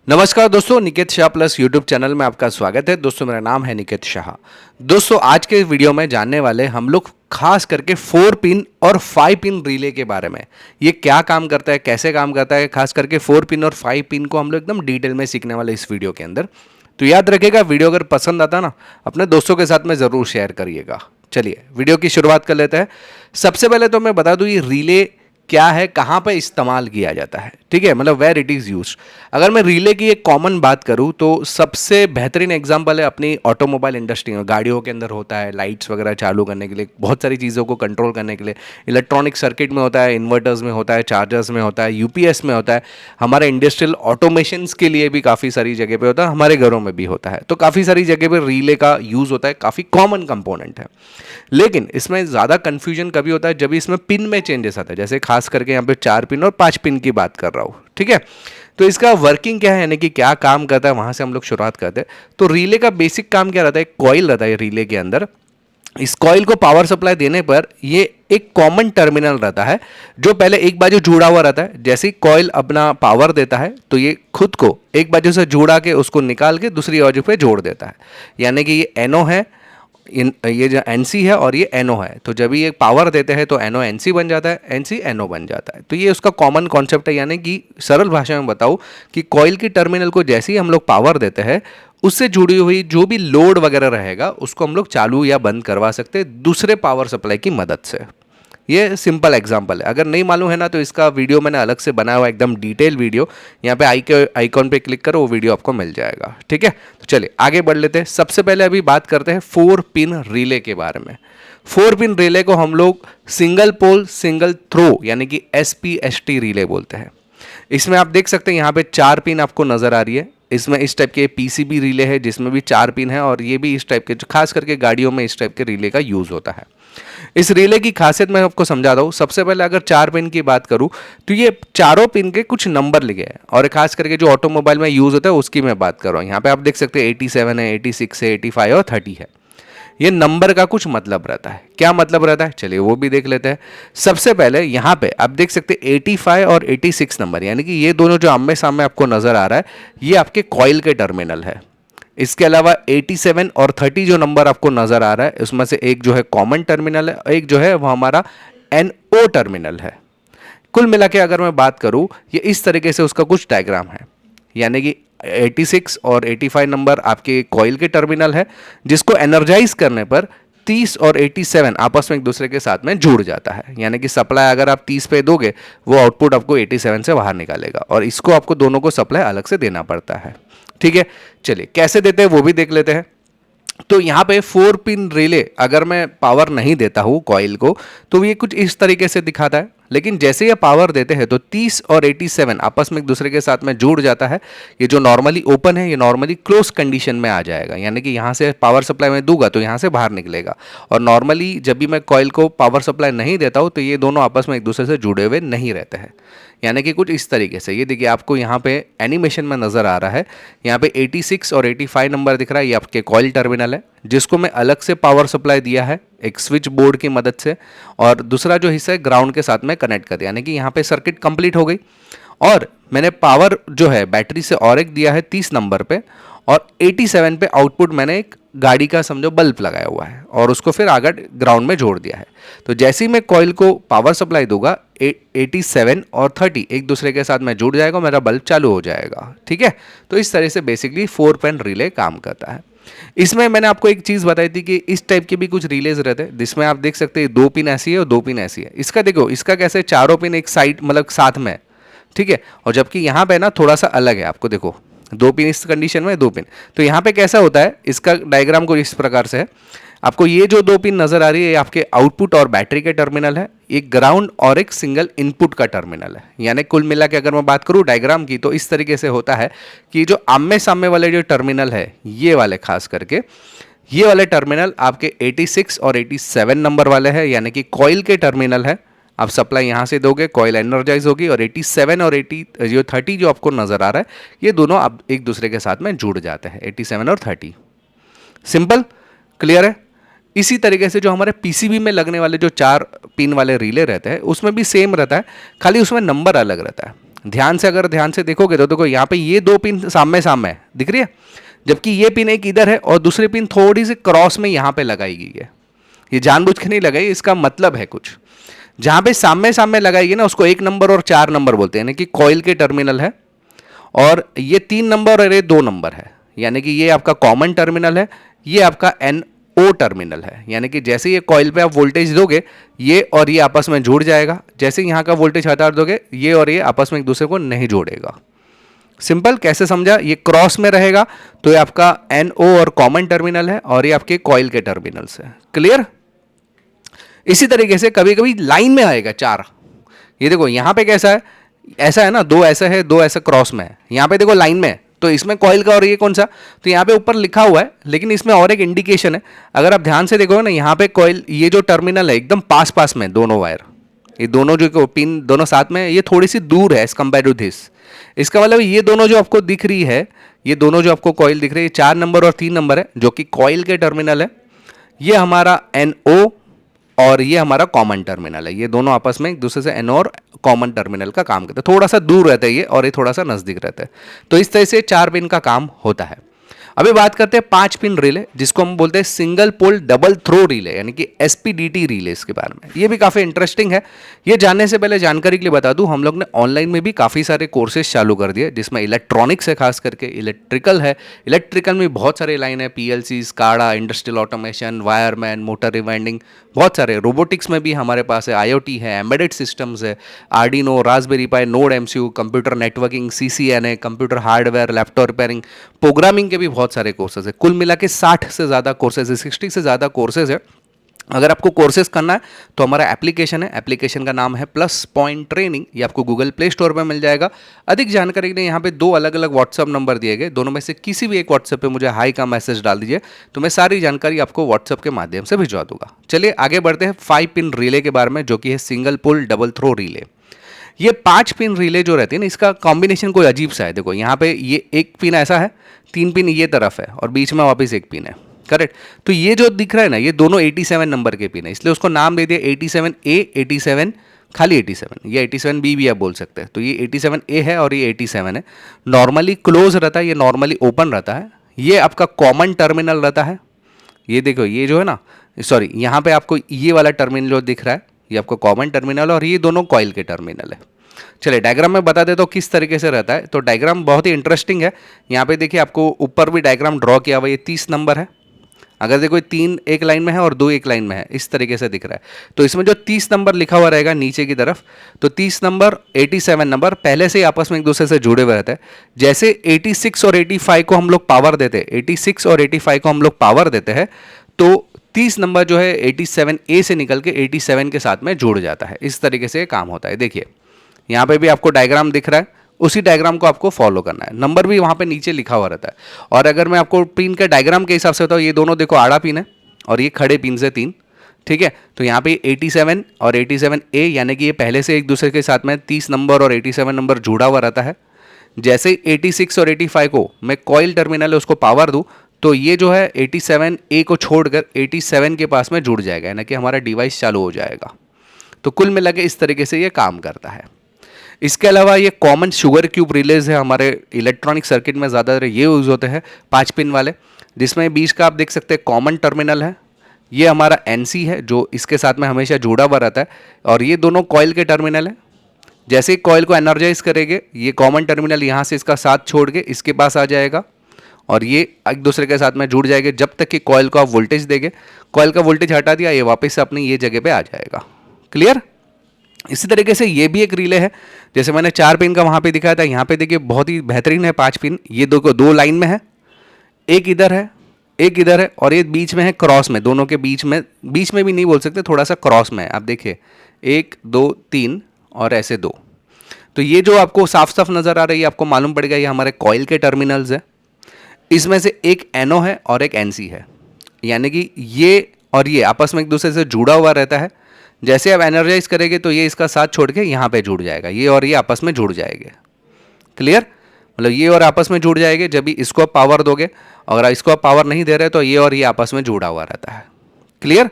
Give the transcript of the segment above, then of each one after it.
नमस्कार दोस्तों, Niket Shah plus YouTube channel में आपका स्वागत है। दोस्तों मेरा नाम है निकेत शाह। दोस्तों आज के वीडियो में जानने वाले हम लोग खास करके 4 पिन और 5 पिन रिले के बारे में। ये क्या काम करता है, कैसे काम करता है, खास करके 4 पिन और 5 पिन को हम लोग एकदम डिटेल में सीखने वाले इस वीडियो के अंदर। तो याद रखिएगा, वीडियो अगर पसंद आता ना अपने दोस्तों के साथ में ज़रूर शेयर करिएगा। चलिए वीडियो की शुरुआत कर लेते हैं। सबसे पहले तो मैं बता दूं ये रिले क्या है, कहाँ पर इस्तेमाल किया जाता है, ठीक है, मतलब वेयर इट इज़ यूज। अगर मैं रिले की एक कॉमन बात करूँ तो सबसे बेहतरीन एग्जांपल है अपनी ऑटोमोबाइल इंडस्ट्री में। गाड़ियों के अंदर होता है, लाइट्स वगैरह चालू करने के लिए, बहुत सारी चीज़ों को कंट्रोल करने के लिए। इलेक्ट्रॉनिक सर्किट में होता है, इन्वर्टर्स में होता है, चार्जर्स में होता है, यूपीएस में होता है। हमारे इंडस्ट्रियल ऑटोमेशंस के लिए भी काफ़ी सारी जगह पे होता है, हमारे घरों में भी होता है। तो काफ़ी सारी जगह पे रिले का यूज़ होता है, काफ़ी कॉमन कंपोनेंट है। लेकिन इसमें ज़्यादा कन्फ्यूजन कभी होता है जब इसमें पिन में चेंजेस आता है, जैसे खास करके यहाँ पे 4 पिन और 5 पिन की बात कर रहा हूँ, ठीक है। तो इसका वर्किंग क्या है, यानी कि क्या काम करता है, वहाँ से हम लोग शुरुआत करते हैं। तो रिले का बेसिक काम क्या रहता है, एक कॉइल रहता है रिले के अंदर। इस कॉइल को पावर सप्लाई देने पर ये एक कॉमन टर्मिनल रहता है जो पहले एक बाजू जुड़ा हुआ रहता है। जैसे ही कॉइल अपना पावर देता है तो ये खुद को एक बाजू से जुड़ा के उसको निकाल के दूसरी बाजू पे जोड़ देता है। यानी कि ये एनओ है, ये जो एनसी है और ये एनओ है। तो जब ये पावर देते हैं तो एनओ एनसी बन जाता है, एनसी एनओ बन जाता है। तो ये उसका कॉमन कॉन्सेप्ट है। यानी कि सरल भाषा में बताऊँ कि कॉइल की टर्मिनल को जैसे ही हम लोग पावर देते हैं उससे जुड़ी हुई जो भी लोड वगैरह रहेगा उसको हम लोग चालू या बंद करवा सकते हैं दूसरे पावर सप्लाई की मदद से। ये सिंपल एग्जांपल है। अगर नहीं मालूम है ना तो इसका वीडियो मैंने अलग से बनाया हुआ, एकदम डिटेल वीडियो। यहाँ पे आइकॉन पे क्लिक करो, वो वीडियो आपको मिल जाएगा, ठीक है। तो चलिए आगे बढ़ लेते हैं। सबसे पहले अभी बात करते हैं 4 पिन रिले के बारे में। 4 पिन रिले को हम लोग सिंगल पोल सिंगल थ्रो यानी कि SPST रिले बोलते हैं। इसमें आप देख सकते हैं यहाँ पे 4 पिन आपको नजर आ रही है। इसमें इस टाइप के PCB रिले है जिसमें भी 4 पिन है, और ये भी इस टाइप के, खास करके गाड़ियों में इस टाइप के रिले का यूज होता है। इस रिले की खासियत मैं आपको समझाता हूँ। सबसे पहले अगर 4 पिन की बात करूँ तो ये चारों पिन के कुछ नंबर लिखे हैं, और खास करके जो ऑटोमोबाइल में यूज होता है उसकी मैं बात कर रहा हूँ। यहाँ पे आप देख सकते हैं 87 है, 86 है, 85 और 30 है। ये नंबर का कुछ मतलब रहता है। क्या मतलब रहता है, चलिए वो भी देख लेते हैं। सबसे पहले यहाँ पे आप देख सकते हैं 85 और 86 नंबर, यानी कि ये दोनों जो आमने सामने आपको नजर आ रहा है ये आपके कॉइल के टर्मिनल है। इसके अलावा 87 और 30 जो नंबर आपको नजर आ रहा है उसमें से एक जो है कॉमन टर्मिनल है, एक जो है वो हमारा NO टर्मिनल है। कुल मिला के अगर मैं बात करूं ये इस तरीके से उसका कुछ डायग्राम है। यानी कि 86 और 85 नंबर आपके कॉइल के टर्मिनल है, जिसको एनर्जाइज करने पर 30 और 87 आपस में एक दूसरे के साथ में जुड़ जाता है। यानी कि सप्लाई अगर आप 30 पे दोगे वो आउटपुट आपको 87 से बाहर निकालेगा, और इसको आपको दोनों को सप्लाई अलग से देना पड़ता है, ठीक है। चलिए कैसे देते हैं वो भी देख लेते हैं। तो यहाँ पे 4 पिन रिले अगर मैं पावर नहीं देता हूँ कॉइल को तो ये कुछ इस तरीके से दिखाता है। लेकिन जैसे ये पावर देते हैं तो 30 और 87 आपस में एक दूसरे के साथ में जुड़ जाता है। ये जो नॉर्मली ओपन है ये नॉर्मली क्लोज कंडीशन में आ जाएगा, यानी कि यहाँ से पावर सप्लाई में दूंगा तो यहाँ से बाहर निकलेगा। और नॉर्मली जब भी मैं कॉइल को पावर सप्लाई नहीं देता हूँ तो ये दोनों आपस में एक दूसरे से जुड़े हुए नहीं रहते हैं। यानी कि कुछ इस तरीके से ये देखिए आपको यहाँ पे एनिमेशन में नज़र आ रहा है। यहाँ पे 86 और 85 नंबर दिख रहा है, ये आपके कॉइल टर्मिनल है जिसको मैं अलग से पावर सप्लाई दिया है एक स्विच बोर्ड की मदद से, और दूसरा जो हिस्सा है ग्राउंड के साथ में कनेक्ट कर दिया। यानी कि यहाँ पे सर्किट कंप्लीट हो गई, और मैंने पावर जो है बैटरी से और एक दिया है 30 नंबर पे, और 87 पे आउटपुट मैंने एक गाड़ी का समझो बल्ब लगाया हुआ है और उसको फिर आगे ग्राउंड में जोड़ दिया है। तो जैसे ही मैं कॉइल को पावर सप्लाई दूंगा 87 और 30 एक दूसरे के साथ में जुड़ जाएगा, मेरा बल्ब चालू हो जाएगा, ठीक है। तो इस तरह से बेसिकली 4 पिन रिले काम करता है। इसमें मैंने आपको एक चीज़ बताई थी कि इस टाइप के भी कुछ रिलेज रहते हैं जिसमें आप देख सकते हैं 2 पिन ऐसी है और 2 पिन ऐसी है। इसका देखो, इसका कैसे चारों पिन एक साइड मतलब साथ में, ठीक है, और जबकि यहाँ पे ना थोड़ा सा अलग है। आपको देखो 2 पिन इस कंडीशन में, 2 पिन तो यहाँ पे कैसा होता है, इसका डायग्राम को इस प्रकार से है। आपको ये जो 2 पिन नजर आ रही है ये आपके आउटपुट और बैटरी के टर्मिनल है, एक ग्राउंड और एक सिंगल इनपुट का टर्मिनल है। यानी कुल मिला के अगर मैं बात करूँ डायग्राम की तो इस तरीके से होता है कि जो आमने सामने वाले जो टर्मिनल है ये वाले, खास करके ये वाले टर्मिनल आपके 86 और 87 नंबर वाले हैं, यानी कि कॉइल के टर्मिनल है। आप सप्लाई यहाँ से दोगे, कॉइल एनर्जाइज होगी, और 87 और 30 जो आपको नजर आ रहा है ये दोनों आप एक दूसरे के साथ में जुड़ जाते हैं, 87 और 30। सिंपल, क्लियर है। इसी तरीके से जो हमारे PCB में लगने वाले जो 4 पिन वाले रिले रहते हैं उसमें भी सेम रहता है, खाली उसमें नंबर अलग रहता है। ध्यान से अगर ध्यान से देखोगे तो देखो यहाँ पे ये दो पिन सामने सामने है, दिख रही है, जबकि ये पिन एक इधर है और दूसरी पिन थोड़ी सी क्रॉस में यहाँ पे लगाई गई है। ये जानबूझ के नहीं लगाई, इसका मतलब है कुछ। जहाँ पे सामने सामने लगाई गई ना उसको 1 नंबर और 4 नंबर बोलते हैं, यानी कि कॉइल के टर्मिनल है, और ये 3 नंबर और ये 2 नंबर है, यानी कि ये आपका कॉमन टर्मिनल है, ये आपका NO टर्मिनल है। यानी कि जैसे ये कॉइल पे आप वोल्टेज दोगे ये और ये आपस में जुड़ जाएगा, जैसे यहाँ का वोल्टेज हटा दोगे ये और ये आपस में एक दूसरे को नहीं जोड़ेगा। सिंपल, कैसे समझा? ये क्रॉस में रहेगा तो ये आपका NO और कॉमन टर्मिनल है और ये आपके कॉइल के टर्मिनल्स है। क्लियर? इसी तरीके से कभी कभी लाइन में आएगा 4। ये देखो यहाँ पे कैसा है, ऐसा है ना, 2 ऐसा है 2 ऐसा क्रॉस में है, यहाँ पे देखो लाइन में है, तो इसमें कॉइल का और ये कौन सा, तो यहाँ पे ऊपर लिखा हुआ है, लेकिन इसमें और एक इंडिकेशन है। अगर आप ध्यान से देखोगे ना यहाँ पे कॉइल, ये जो टर्मिनल है एकदम पास पास में दोनों वायर, ये दोनों जो पिन दोनों साथ में, ये थोड़ी सी दूर है एज कंपेयर टू दिस। इसका मतलब ये दोनों जो आपको दिख रही है, ये दोनों जो आपको कॉइल दिख रही है, 4 नंबर और 3 नंबर है, जो कि कॉइल के टर्मिनल है। ये हमारा NO और ये हमारा कॉमन टर्मिनल है। ये दोनों आपस में एक दूसरे से NO और कॉमन टर्मिनल का काम करते हैं। थोड़ा सा दूर रहता है ये और ये थोड़ा सा नजदीक रहता है। तो इस तरह से 4 पिन का काम होता है। अभी बात करते हैं 5 पिन रिले, जिसको हम बोलते हैं single pole double throw relay, यानी कि SPDT रिले। इसके बारे में ये भी काफ़ी इंटरेस्टिंग है। ये जानने से पहले जानकारी के लिए बता दूं, हम लोग ने ऑनलाइन में भी काफ़ी सारे कोर्सेज चालू कर दिए, जिसमें इलेक्ट्रॉनिक्स है, खास करके इलेक्ट्रिकल है। इलेक्ट्रिकल में बहुत सारे लाइन है, PLC, SCADA, industrial automation, wireman, motor rewinding, बहुत सारे। रोबोटिक्स में भी हमारे पास है, IoT है, एम्बेडेड सिस्टम्स है, Arduino, raspberry pi, node MCU, computer networking, CCNA, computer hardware, laptop repairing, programming के भी बहुत सारे कोर्सेज है। कुल मिला के 60 से ज़्यादा कोर्सेज है, 60 से ज़्यादा कोर्सेज है। अगर आपको कोर्सेज करना है तो हमारा एप्लीकेशन है, एप्लीकेशन का नाम है प्लस पॉइंट ट्रेनिंग। ये आपको गूगल प्ले स्टोर पे मिल जाएगा। अधिक जानकारी के लिए यहाँ पे 2 अलग अलग व्हाट्सअप नंबर दिए गए, दोनों में से किसी भी एक व्हाट्सअप पे मुझे हाई का मैसेज डाल दीजिए, तो मैं सारी जानकारी आपको व्हाट्सअप के माध्यम से भिजवा दूंगा। चलिए आगे बढ़ते हैं 5 पिन रिले के बारे में, जो कि है single pole double throw relay. ये 5 पिन रिले जो रहती है ना, इसका कॉम्बिनेशन कोई अजीब सा है। देखो यहाँ पे ये एक पिन ऐसा है, 3 पिन ये तरफ है और बीच में वापस एक पिन है, करेक्ट। तो ये जो दिख रहा है ना, ये दोनों 87 नंबर के पिन है, इसलिए उसको नाम दे दिया 87A, 87 खाली 87, या 87B भी आप बोल सकते हैं। तो ये 87A है और ये 87 है। नॉर्मली क्लोज रहता है, ये नॉर्मली ओपन रहता है। ये आपका कॉमन टर्मिनल रहता है। ये देखो ये जो है ना, सॉरी यहाँ पे आपको ये वाला टर्मिनल जो दिख रहा है, ये आपको कॉमन टर्मिनल और ये दोनों कॉइल के टर्मिनल है। चलिए डायग्राम में बता देता हूँ किस तरीके से रहता है। तो डायग्राम बहुत ही इंटरेस्टिंग है। यहाँ पे देखिए आपको ऊपर भी डायग्राम ड्रॉ किया हुआ, ये 30 नंबर है। अगर देखो 3 एक लाइन में है और 2 एक लाइन में है, इस तरीके से दिख रहा है। तो इसमें जो 30 नंबर लिखा हुआ रहेगा नीचे की तरफ, तो 30 नंबर 87 नंबर पहले से ही आपस में एक दूसरे से जुड़े हुए रहते हैं। जैसे 86 और 85 को हम लोग पावर देते हैं, 86 और 85 को हम लोग पावर देते हैं, तो 30 नंबर जो है 87A से निकल के 87 के साथ में जुड़ जाता है। इस तरीके से काम होता है। देखिए यहाँ पे भी आपको डायग्राम दिख रहा है, उसी डायग्राम को आपको फॉलो करना है। नंबर भी वहाँ पे नीचे लिखा हुआ रहता है। और अगर मैं आपको पिन के डायग्राम के हिसाब से बताऊँ, ये दोनों देखो आड़ा पिन है और ये खड़े पिन से 3, ठीक है। तो यहाँ पे 87 और 87A, यानी कि ये पहले से एक दूसरे के साथ में 30 नंबर और 87 नंबर जुड़ा हुआ रहता है। जैसे 86 और 85 को मैं कॉइल टर्मिनल है उसको पावर दूँ, तो ये जो है 87A को छोड़कर 87 के पास में जुड़ जाएगा, यानी कि हमारा डिवाइस चालू हो जाएगा। तो कुल मिला के इस तरीके से ये काम करता है। इसके अलावा ये कॉमन शुगर क्यूब रिलेज है, हमारे इलेक्ट्रॉनिक सर्किट में ज़्यादातर ये यूज़ होते हैं 5 पिन वाले, जिसमें बीच का आप देख सकते हैं कॉमन टर्मिनल है। ये हमारा NC है जो इसके साथ में हमेशा जुड़ा हुआ रहता है, और ये दोनों कॉइल के टर्मिनल है। जैसे ही कॉइल को एनर्जाइज करेंगे, ये कॉमन टर्मिनल यहाँ से इसका साथ छोड़ के इसके पास आ जाएगा और ये एक दूसरे के साथ में जुड़ जाएंगे जब तक कि कॉइल को आप वोल्टेज देंगे। कॉइल का वोल्टेज हटा दिया, ये वापस से अपनी ये जगह पे आ जाएगा। क्लियर? इसी तरीके से ये भी एक रिले है, जैसे मैंने 4 पिन का वहाँ पे दिखाया था, यहाँ पे देखिए बहुत ही बेहतरीन है 5 पिन। ये दो लाइन में है, एक इधर है एक इधर है, और ये बीच में है क्रॉस में, दोनों के बीच में भी नहीं बोल सकते, थोड़ा सा क्रॉस में है। आप देखिए 1 2 3 और ऐसे 2। तो ये जो आपको साफ साफ नज़र आ रही है, आपको मालूम पड़ेगा ये हमारे कॉइल के टर्मिनल्स है। इसमें से एक NO है और एक NC है, यानी कि ये और ये आपस में एक दूसरे से जुड़ा हुआ रहता है। जैसे आप एनर्जाइज करेंगे तो ये इसका साथ छोड़ के यहाँ पे जुड़ जाएगा, ये और ये आपस में जुड़ जाएंगे। क्लियर? मतलब ये और आपस में जुड़ जाएंगे जब भी इसको आप पावर दोगे, अगर इसको आप पावर नहीं दे रहे तो ये और ये आपस में जुड़ा हुआ रहता है। क्लियर?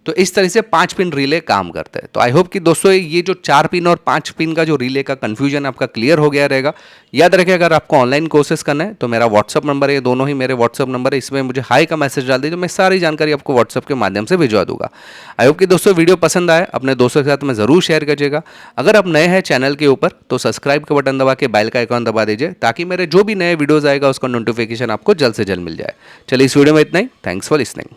तो इस तरह से 5 पिन रिले काम करते हैं। तो आई होप कि दोस्तों ये जो 4 पिन और 5 पिन का जो रिले का कन्फ्यूजन आपका क्लियर हो गया रहेगा। याद रखिए, अगर आपको ऑनलाइन कोर्सेज करना है तो मेरा व्हाट्सअप नंबर है, ये दोनों ही मेरे व्हाट्सअप नंबर है, इसमें मुझे हाई का मैसेज डाल दीजिए, तो मैं सारी जानकारी आपको व्हाट्सअप के माध्यम से भिजवा दूंगा। आई होप कि दोस्तों वीडियो पसंद आए, अपने दोस्तों के साथ में ज़रूर शेयर कीजिएगा। अगर आप नए हैं चैनल के ऊपर तो सब्सक्राइब का बटन दबा के बेल का आइकॉन दबा दीजिए, ताकि मेरे जो भी नए वीडियोज़ आएगा उसका नोटिफिकेशन आपको जल्द से जल्द मिल जाए। चलिए इस वीडियो में इतना ही। Thanks for listening.